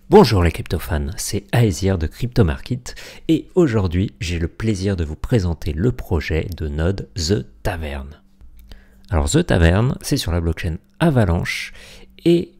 Bonjour les crypto-fans, c'est Aesir de Crypto Market et aujourd'hui j'ai le plaisir de vous présenter le projet de node The Tavern. Alors The Tavern, c'est sur la blockchain Avalanche et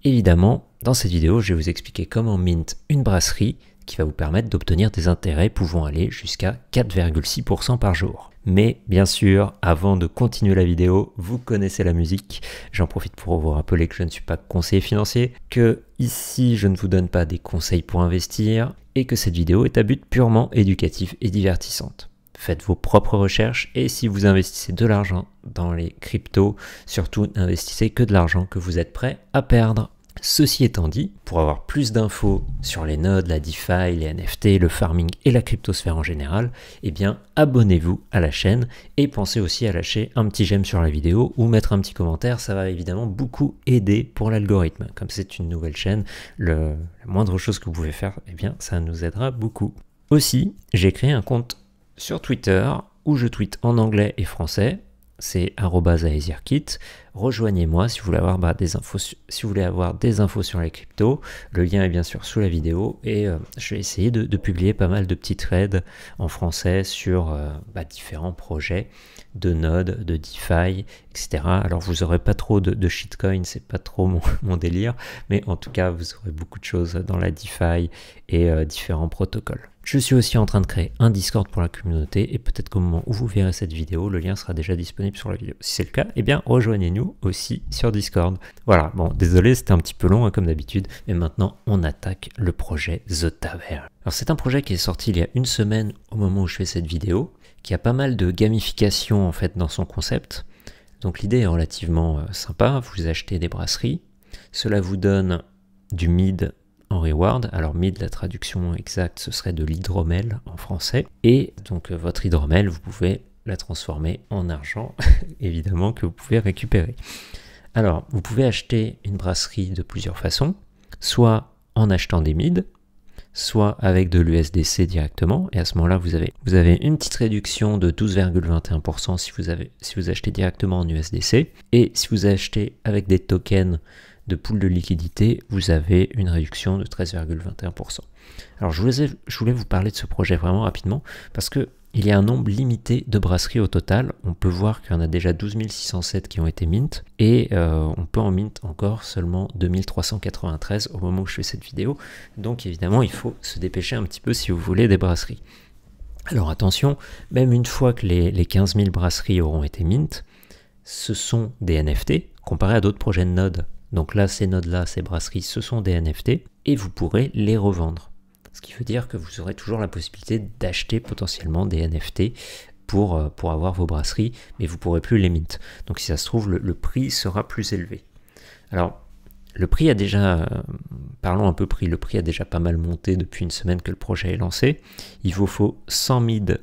évidemment dans cette vidéo je vais vous expliquer comment mint une brasserie qui va vous permettre d'obtenir des intérêts pouvant aller jusqu'à 4,6% par jour. Mais bien sûr, avant de continuer la vidéo, vous connaissez la musique. J'en profite pour vous rappeler que je ne suis pas conseiller financier, que ici je ne vous donne pas des conseils pour investir et que cette vidéo est à but purement éducatif et divertissante. Faites vos propres recherches et si vous investissez de l'argent dans les cryptos, surtout n'investissez que de l'argent que vous êtes prêt à perdre. Ceci étant dit, pour avoir plus d'infos sur les nodes, la DeFi, les NFT, le farming et la cryptosphère en général, eh bien abonnez-vous à la chaîne et pensez aussi à lâcher un petit j'aime sur la vidéo ou mettre un petit commentaire, ça va évidemment beaucoup aider pour l'algorithme. Comme c'est une nouvelle chaîne, la moindre chose que vous pouvez faire, eh bien ça nous aidera beaucoup. Aussi, j'ai créé un compte sur Twitter où je tweete en anglais et français. C'est @aesirkit. Rejoignez-moi si vous voulez avoir des infos sur les cryptos. Le lien est bien sûr sous la vidéo et je vais essayer de publier pas mal de petits threads en français sur différents projets de nodes, de DeFi, etc. Alors vous n'aurez pas trop de shitcoin, c'est pas trop mon délire, mais en tout cas vous aurez beaucoup de choses dans la DeFi et différents protocoles. Je suis aussi en train de créer un Discord pour la communauté et peut-être qu'au moment où vous verrez cette vidéo, le lien sera déjà disponible sur la vidéo. Si c'est le cas, eh bien rejoignez-nous aussi sur Discord. Voilà, bon, désolé, c'était un petit peu long comme d'habitude, mais maintenant on attaque le projet The Tavern. Alors c'est un projet qui est sorti il y a une semaine au moment où je fais cette vidéo, qui a pas mal de gamification en fait dans son concept. Donc l'idée est relativement sympa, vous achetez des brasseries, cela vous donne du mid en reward. Alors mid, la traduction exacte, ce serait de l'hydromel en français. Et donc votre hydromel, vous pouvez la transformer en argent, évidemment, que vous pouvez récupérer. Alors, vous pouvez acheter une brasserie de plusieurs façons, soit en achetant des mid, soit avec de l'USDC directement. Et à ce moment-là, vous avez une petite réduction de 12,21% si vous achetez directement en USDC. Et si vous achetez avec des tokens de pool de liquidité, vous avez une réduction de 13,21%. Alors je voulais vous parler de ce projet vraiment rapidement parce que il y a un nombre limité de brasseries au total. On peut voir qu'il y en a déjà 12 607 qui ont été mint et on peut en mint encore seulement 2393 au moment où je fais cette vidéo. Donc évidemment il faut se dépêcher un petit peu si vous voulez des brasseries. Alors attention, même une fois que les 15 000 brasseries auront été mint, ce sont des NFT comparé à d'autres projets de nodes. Donc là, ces nodes-là, ces brasseries, ce sont des NFT et vous pourrez les revendre. Ce qui veut dire que vous aurez toujours la possibilité d'acheter potentiellement des NFT pour avoir vos brasseries, mais vous ne pourrez plus les mint. Donc si ça se trouve, le prix sera plus élevé. Alors, le prix a déjà, parlons un peu prix, le prix a déjà pas mal monté depuis une semaine que le projet est lancé. Il vous faut 100 mid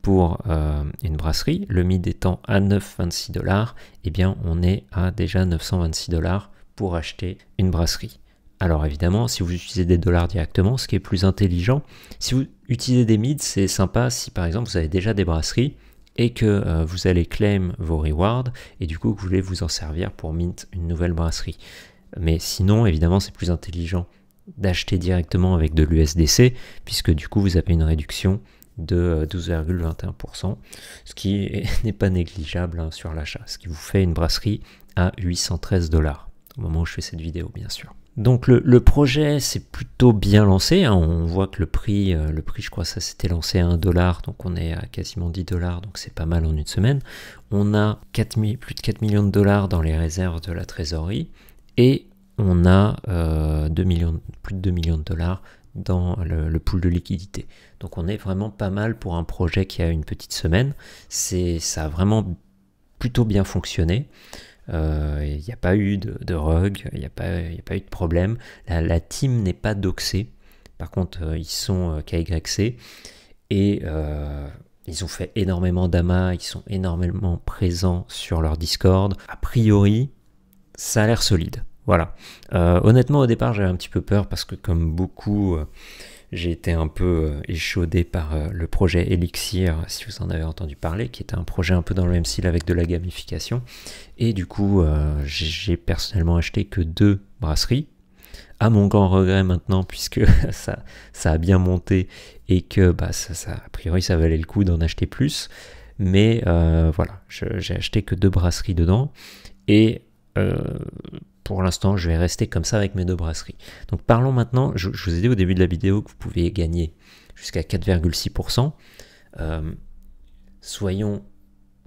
pour une brasserie, le mid étant à 9,26 $, eh bien on est à déjà 926 $ pour acheter une brasserie. Alors évidemment, si vous utilisez des dollars directement, ce qui est plus intelligent, si vous utilisez des mids, c'est sympa si par exemple vous avez déjà des brasseries et que vous allez claim vos rewards et du coup vous voulez vous en servir pour mint une nouvelle brasserie. Mais sinon, évidemment, c'est plus intelligent d'acheter directement avec de l'USDC puisque du coup vous avez une réduction de 12,21%, ce qui n'est pas négligeable sur l'achat, ce qui vous fait une brasserie à 813 $. Au moment où je fais cette vidéo, bien sûr. Donc le projet s'est plutôt bien lancé, hein. On voit que le prix je crois ça s'était lancé à 1 $, donc on est à quasiment 10 $, donc c'est pas mal en une semaine. On a plus de 4 millions de dollars dans les réserves de la trésorerie, et on a plus de 2 millions de dollars dans le pool de liquidité. Donc on est vraiment pas mal pour un projet qui a une petite semaine. Ça a vraiment plutôt bien fonctionné. Il n'y a pas eu de rug, il n'y a pas eu de problème. La team n'est pas doxée. Par contre, ils sont KYC et ils ont fait énormément d'amas, ils sont énormément présents sur leur Discord. A priori, ça a l'air solide. Voilà. Honnêtement, au départ, j'avais un petit peu peur parce que comme beaucoup, j'ai été un peu échaudé par le projet Elixir, si vous en avez entendu parler, qui était un projet un peu dans le même style avec de la gamification. Et du coup, j'ai personnellement acheté que 2 brasseries. à mon grand regret maintenant, puisque ça a bien monté et que a priori ça valait le coup d'en acheter plus. Mais voilà, j'ai acheté que 2 brasseries dedans et pour l'instant je vais rester comme ça avec mes 2 brasseries. Donc parlons maintenant, je vous ai dit au début de la vidéo que vous pouviez gagner jusqu'à 4,6%. Soyons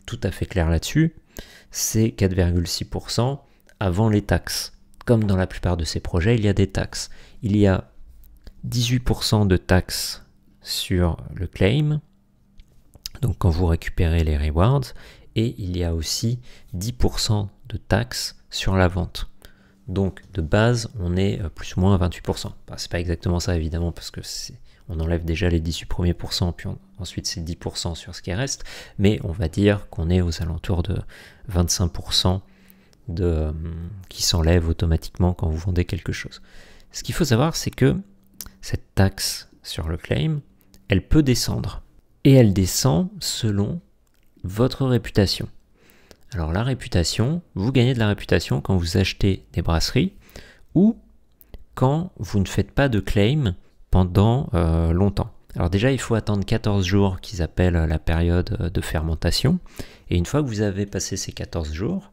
tout à fait clairs là-dessus, c'est 4,6% avant les taxes. Comme dans la plupart de ces projets, il y a des taxes. Il y a 18% de taxes sur le claim, donc quand vous récupérez les rewards, et il y a aussi 10% de taxes sur la vente. Donc de base, on est plus ou moins à 28%. C'est pas exactement ça évidemment, parce que on enlève déjà les 18 premiers pourcents, puis ensuite c'est 10% sur ce qui reste, mais on va dire qu'on est aux alentours de 25% qui s'enlève automatiquement quand vous vendez quelque chose. Ce qu'il faut savoir, c'est que cette taxe sur le claim, elle peut descendre. Et elle descend selon votre réputation. Alors la réputation, vous gagnez de la réputation quand vous achetez des brasseries ou quand vous ne faites pas de claim pendant longtemps. Alors déjà, il faut attendre 14 jours qu'ils appellent la période de fermentation. Et une fois que vous avez passé ces 14 jours,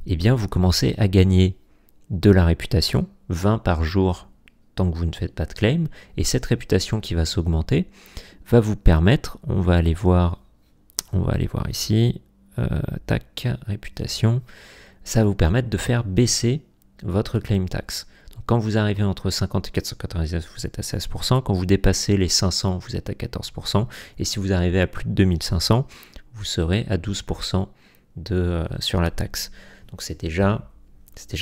eh bien vous commencez à gagner de la réputation, 20 par jour tant que vous ne faites pas de claim, et cette réputation qui va s'augmenter va vous permettre, on va aller voir ici, tac, réputation, ça va vous permettre de faire baisser votre claim tax. Donc quand vous arrivez entre 50 et 499, vous êtes à 16%, quand vous dépassez les 500, vous êtes à 14%, et si vous arrivez à plus de 2500, vous serez à 12% sur la taxe. Donc c'est déjà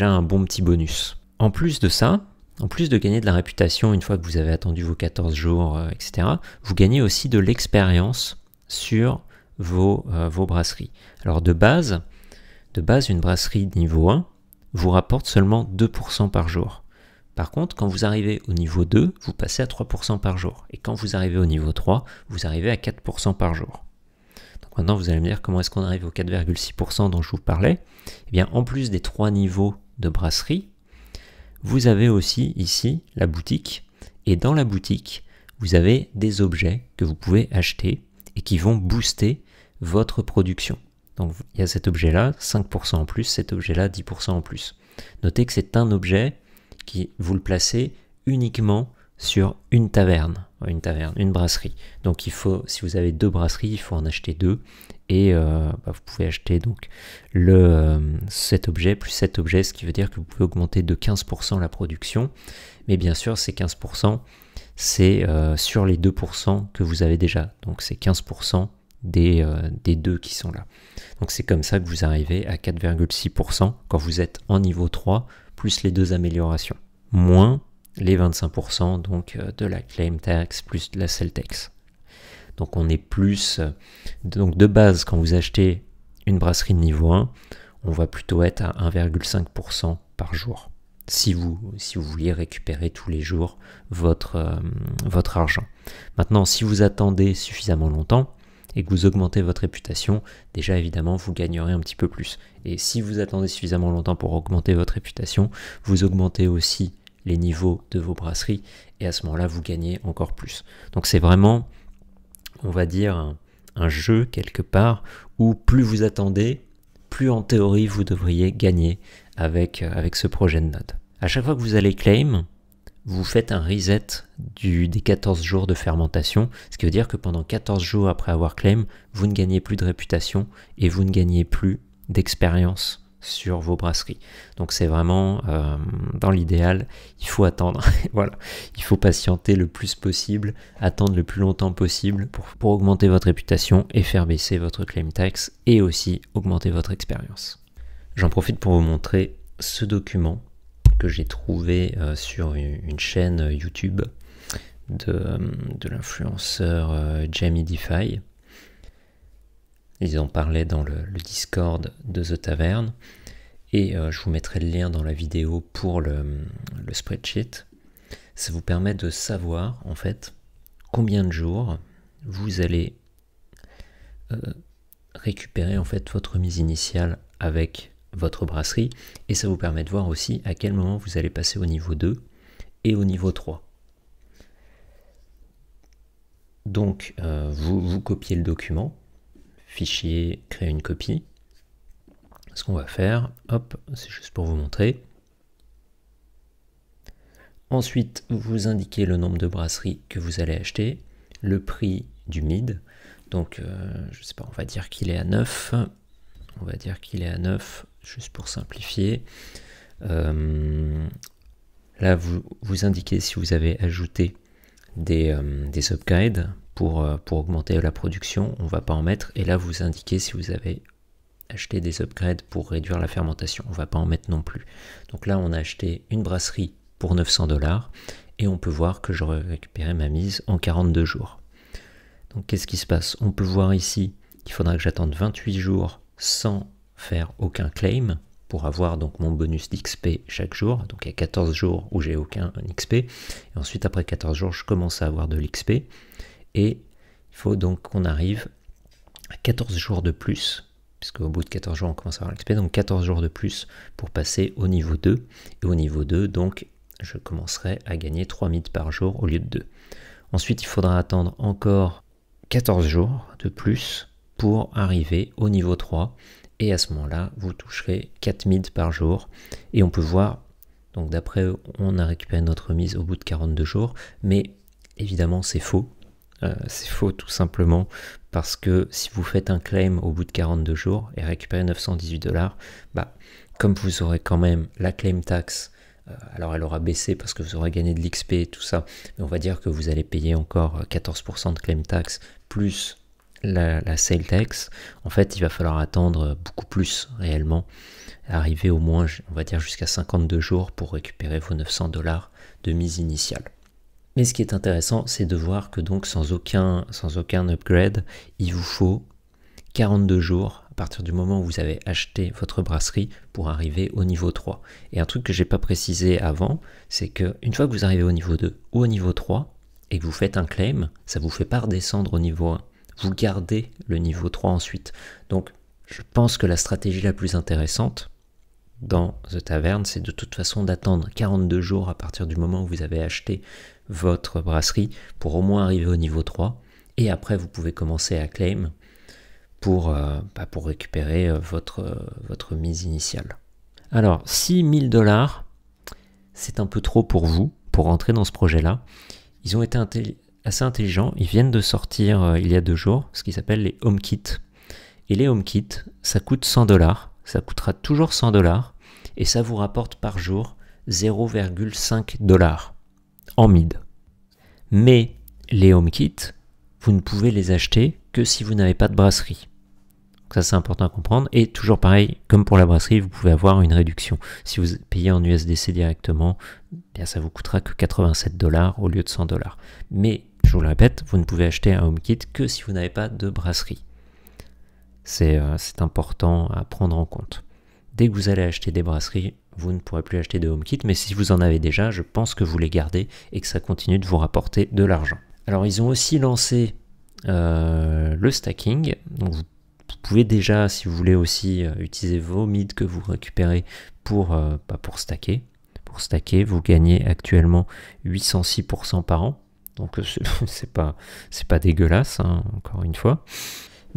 un bon petit bonus. En plus de ça, en plus de gagner de la réputation une fois que vous avez attendu vos 14 jours, etc., vous gagnez aussi de l'expérience sur vos brasseries. Alors de base, une brasserie de niveau 1 vous rapporte seulement 2% par jour. Par contre, quand vous arrivez au niveau 2, vous passez à 3% par jour. Et quand vous arrivez au niveau 3, vous arrivez à 4% par jour. Donc maintenant, vous allez me dire comment est-ce qu'on arrive aux 4,6% dont je vous parlais. Eh bien, en plus des 3 niveaux de brasserie, vous avez aussi ici la boutique. Et dans la boutique, vous avez des objets que vous pouvez acheter et qui vont booster votre production. Donc il y a cet objet-là, 5% en plus, cet objet-là, 10% en plus. Notez que c'est un objet qui vous le placez uniquement sur une brasserie. Donc il faut, si vous avez 2 brasseries, il faut en acheter 2. Et vous pouvez acheter donc cet objet plus cet objet, ce qui veut dire que vous pouvez augmenter de 15% la production. Mais bien sûr, ces 15%, c'est sur les 2% que vous avez déjà. Donc c'est 15% des 2 qui sont là. Donc c'est comme ça que vous arrivez à 4,6% quand vous êtes en niveau 3, plus les 2 améliorations. Moins les 25% donc de la claim tax plus de la sell tax. Donc on est plus, donc de base quand vous achetez une brasserie de niveau 1, on va plutôt être à 1,5% par jour. Si vous vouliez récupérer tous les jours votre argent. Maintenant, si vous attendez suffisamment longtemps et que vous augmentez votre réputation, déjà évidemment vous gagnerez un petit peu plus. Et si vous attendez suffisamment longtemps pour augmenter votre réputation, vous augmentez aussi les niveaux de vos brasseries et à ce moment-là vous gagnez encore plus. Donc c'est vraiment, on va dire, un jeu quelque part où plus vous attendez, plus en théorie vous devriez gagner avec ce projet de node. À chaque fois que vous allez claim, vous faites un reset des 14 jours de fermentation, ce qui veut dire que pendant 14 jours après avoir claim, vous ne gagnez plus de réputation et vous ne gagnez plus d'expérience sur vos brasseries. Donc c'est vraiment, dans l'idéal, il faut attendre. Voilà, il faut patienter le plus possible, attendre le plus longtemps possible pour augmenter votre réputation et faire baisser votre claim tax et aussi augmenter votre expérience. J'en profite pour vous montrer ce document que j'ai trouvé sur une chaîne YouTube de l'influenceur Jamie DeFi. Ils en parlaient dans le Discord de The Tavern et je vous mettrai le lien dans la vidéo pour le spreadsheet. Ça vous permet de savoir en fait combien de jours vous allez récupérer en fait votre mise initiale avec votre brasserie, et ça vous permet de voir aussi à quel moment vous allez passer au niveau 2 et au niveau 3. Donc vous copiez le document, fichier, créer une copie. Ce qu'on va faire, hop, c'est juste pour vous montrer. Ensuite, vous indiquez le nombre de brasseries que vous allez acheter, le prix du mid. Donc, je sais pas, on va dire qu'il est à 9. On va dire qu'il est à 9, juste pour simplifier. Là, vous indiquez si vous avez ajouté des upgrades pour augmenter la production. On ne va pas en mettre. Et là, vous indiquez si vous avez acheté des upgrades pour réduire la fermentation. On ne va pas en mettre non plus. Donc là, on a acheté une brasserie pour 900 $, et on peut voir que j'aurais récupéré ma mise en 42 jours. Donc qu'est-ce qui se passe? On peut voir ici qu'il faudra que j'attende 28 jours sans faire aucun claim pour avoir donc mon bonus d'XP chaque jour. Donc il y a 14 jours où j'ai aucun XP, et ensuite après 14 jours je commence à avoir de l'XP, et il faut donc qu'on arrive à 14 jours de plus, puisque au bout de 14 jours on commence à avoir l'XP, donc 14 jours de plus pour passer au niveau 2, et au niveau 2 donc je commencerai à gagner 3 mids par jour au lieu de 2. Ensuite, il faudra attendre encore 14 jours de plus pour arriver au niveau 3. Et à ce moment-là, vous toucherez 4 mids par jour. Et on peut voir, donc d'après, on a récupéré notre mise au bout de 42 jours. Mais évidemment, c'est faux. C'est faux tout simplement parce que si vous faites un claim au bout de 42 jours et récupérez 918 $, comme vous aurez quand même la claim tax, alors elle aura baissé parce que vous aurez gagné de l'XP et tout ça, mais on va dire que vous allez payer encore 14% de claim tax plus la sale tax. En fait, il va falloir attendre beaucoup plus réellement, arriver au moins, on va dire jusqu'à 52 jours pour récupérer vos 900 $ de mise initiale. Mais ce qui est intéressant, c'est de voir que donc sans aucun upgrade, il vous faut 42 jours à partir du moment où vous avez acheté votre brasserie pour arriver au niveau 3. Et un truc que j'ai pas précisé avant, c'est que une fois que vous arrivez au niveau 2 ou au niveau 3 et que vous faites un claim, ça vous fait pas redescendre au niveau 1. Vous gardez le niveau 3 ensuite. Donc je pense que la stratégie la plus intéressante dans The Tavern, c'est de toute façon d'attendre 42 jours à partir du moment où vous avez acheté votre brasserie pour au moins arriver au niveau 3. Et après, vous pouvez commencer à claim pour récupérer votre mise initiale. Alors, si 1000 $, c'est un peu trop pour vous, pour rentrer dans ce projet-là, ils ont été assez intelligents. Ils viennent de sortir, il y a 2 jours, ce qui s'appelle les HomeKit. Et les HomeKit, ça coûte 100 $, ça coûtera toujours 100 $, et ça vous rapporte par jour 0,5 $ en mid. Mais les HomeKit, vous ne pouvez les acheter que si vous n'avez pas de brasserie. Donc ça, c'est important à comprendre. Et toujours pareil, comme pour la brasserie, vous pouvez avoir une réduction. Si vous payez en USDC directement, bien ça vous coûtera que 87 $ au lieu de 100 $. Mais, je vous le répète, vous ne pouvez acheter un HomeKit que si vous n'avez pas de brasserie. C'est important à prendre en compte. Dès que vous allez acheter des brasseries, vous ne pourrez plus acheter de HomeKit, mais si vous en avez déjà, je pense que vous les gardez et que ça continue de vous rapporter de l'argent. Alors, ils ont aussi lancé le stacking. Donc, vous pouvez déjà, si vous voulez aussi, utiliser vos mids que vous récupérez pour stacker. Pour stacker, vous gagnez actuellement 806% par an. Donc, c'est pas dégueulasse, hein, encore une fois.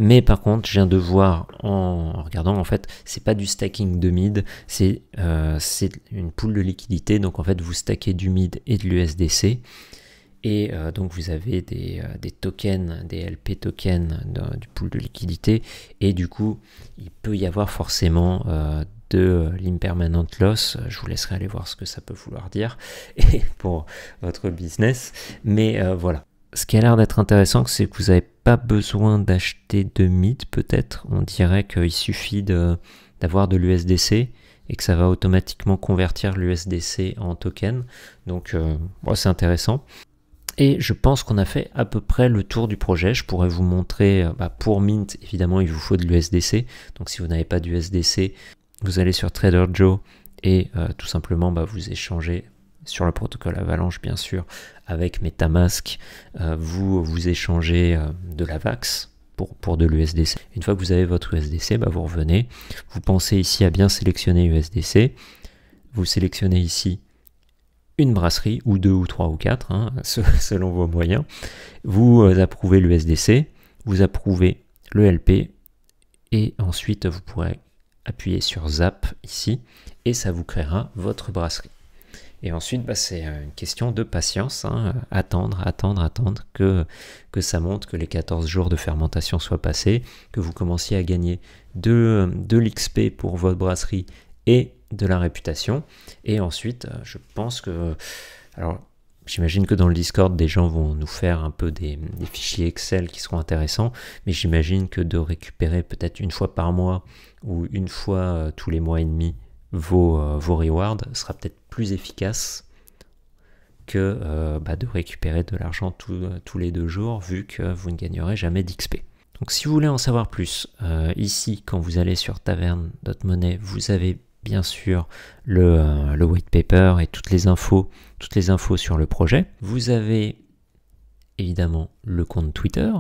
Mais par contre, je viens de voir en regardant, en fait, c'est pas du stacking de mid, c'est une pool de liquidité. Donc en fait, vous stackez du mid et de l'USDC. Et donc vous avez des tokens, des LP tokens du pool de liquidité. Et du coup, il peut y avoir forcément de l'impermanent loss. Je vous laisserai aller voir ce que ça peut vouloir dire et pour votre business. Mais voilà. Ce qui a l'air d'être intéressant, c'est que vous n'avez pas besoin d'acheter de mid, peut-être. On dirait qu'il suffit d'avoir de l'USDC et que ça va automatiquement convertir l'USDC en token. Donc, c'est intéressant. Et je pense qu'on a fait à peu près le tour du projet. Je pourrais vous montrer, pour Mint, évidemment, il vous faut de l'USDC. Donc, si vous n'avez pas d'USDC, vous allez sur Trader Joe et tout simplement, vous échangez sur le protocole Avalanche, bien sûr, avec MetaMask, vous échangez de la VAX pour de l'USDC. Une fois que vous avez votre USDC, vous revenez, vous pensez ici à bien sélectionner USDC, vous sélectionnez ici une brasserie, ou 2 ou 3 ou 4, selon vos moyens, vous approuvez l'USDC, vous approuvez le LP, et ensuite vous pourrez appuyer sur Zap ici, et ça vous créera votre brasserie. Et ensuite, c'est une question de patience, attendre que ça monte, que les 14 jours de fermentation soient passés, que vous commenciez à gagner de l'XP pour votre brasserie et de la réputation. Et ensuite, je pense que... Alors, j'imagine que dans le Discord, des gens vont nous faire un peu des fichiers Excel qui seront intéressants, mais j'imagine que de récupérer peut-être une fois par mois ou une fois tous les mois et demi vos rewards sera peut-être plus efficace que de récupérer de l'argent tous les 2 jours, vu que vous ne gagnerez jamais d'XP. Donc si vous voulez en savoir plus, ici, quand vous allez sur taverne.money, vous avez bien sûr le white paper et toutes les infos sur le projet. Vous avez évidemment le compte Twitter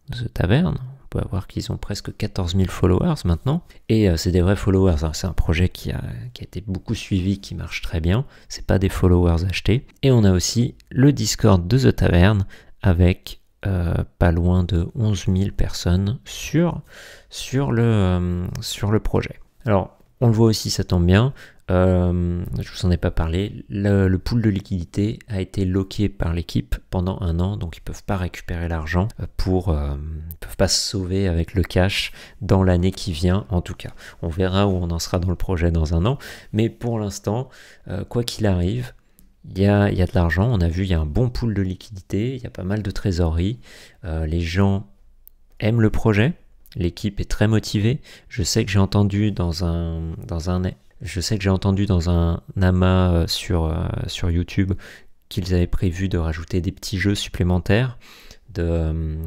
de Taverne. On peut voir qu'ils ont presque 14 000 followers maintenant. Et c'est des vrais followers. C'est un projet qui a été beaucoup suivi, qui marche très bien. C'est pas des followers achetés. Et on a aussi le Discord de The Tavern avec pas loin de 11 000 personnes sur le projet. Alors, on le voit aussi, ça tombe bien, je vous en ai pas parlé, le pool de liquidité a été locké par l'équipe pendant 1 an, donc ils ne peuvent pas récupérer l'argent ils peuvent pas se sauver avec le cash dans l'année qui vient en tout cas. On verra où on en sera dans le projet dans 1 an, mais pour l'instant, quoi qu'il arrive, il y a de l'argent, on a vu, il y a un bon pool de liquidité, il y a pas mal de trésorerie, les gens aiment le projet. L'équipe est très motivée. Je sais que j'ai entendu dans un amas sur YouTube qu'ils avaient prévu de rajouter des petits jeux supplémentaires,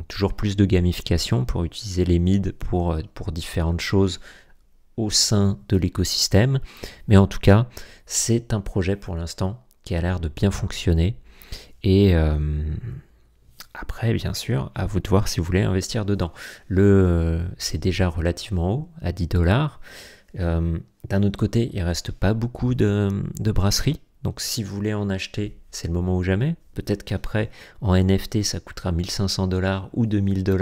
toujours plus de gamification pour utiliser les mids pour différentes choses au sein de l'écosystème. Mais en tout cas, c'est un projet pour l'instant qui a l'air de bien fonctionner. Et après, bien sûr, à vous de voir si vous voulez investir dedans. C'est déjà relativement haut, à 10 $. D'un autre côté, il ne reste pas beaucoup de brasseries. Donc si vous voulez en acheter, c'est le moment ou jamais. Peut-être qu'après, en NFT, ça coûtera 1 500 $ ou 2 000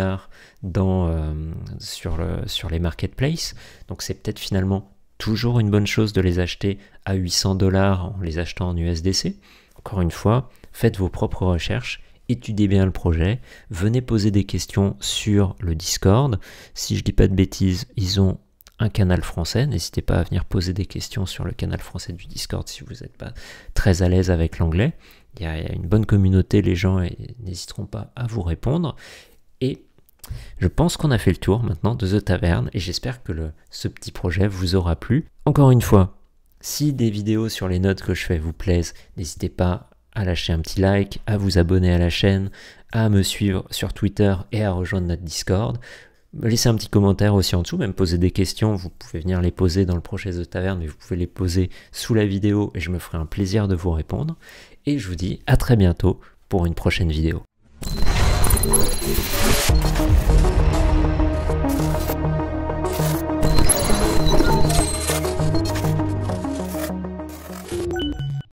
$ sur les marketplaces. Donc c'est peut-être finalement toujours une bonne chose de les acheter à 800 $ en les achetant en USDC. Encore une fois, faites vos propres recherches. Étudiez bien le projet, venez poser des questions sur le Discord. Si je dis pas de bêtises, ils ont un canal français. N'hésitez pas à venir poser des questions sur le canal français du Discord si vous n'êtes pas très à l'aise avec l'anglais. Il y a une bonne communauté, les gens n'hésiteront pas à vous répondre. Et je pense qu'on a fait le tour maintenant de The Tavern et j'espère que ce petit projet vous aura plu. Encore une fois, si des vidéos sur les notes que je fais vous plaisent, n'hésitez pas à lâcher un petit like, à vous abonner à la chaîne, à me suivre sur Twitter et à rejoindre notre Discord. Me laisser un petit commentaire aussi en dessous, même poser des questions, vous pouvez venir les poser dans le prochain The Tavern, mais vous pouvez les poser sous la vidéo et je me ferai un plaisir de vous répondre. Et je vous dis à très bientôt pour une prochaine vidéo.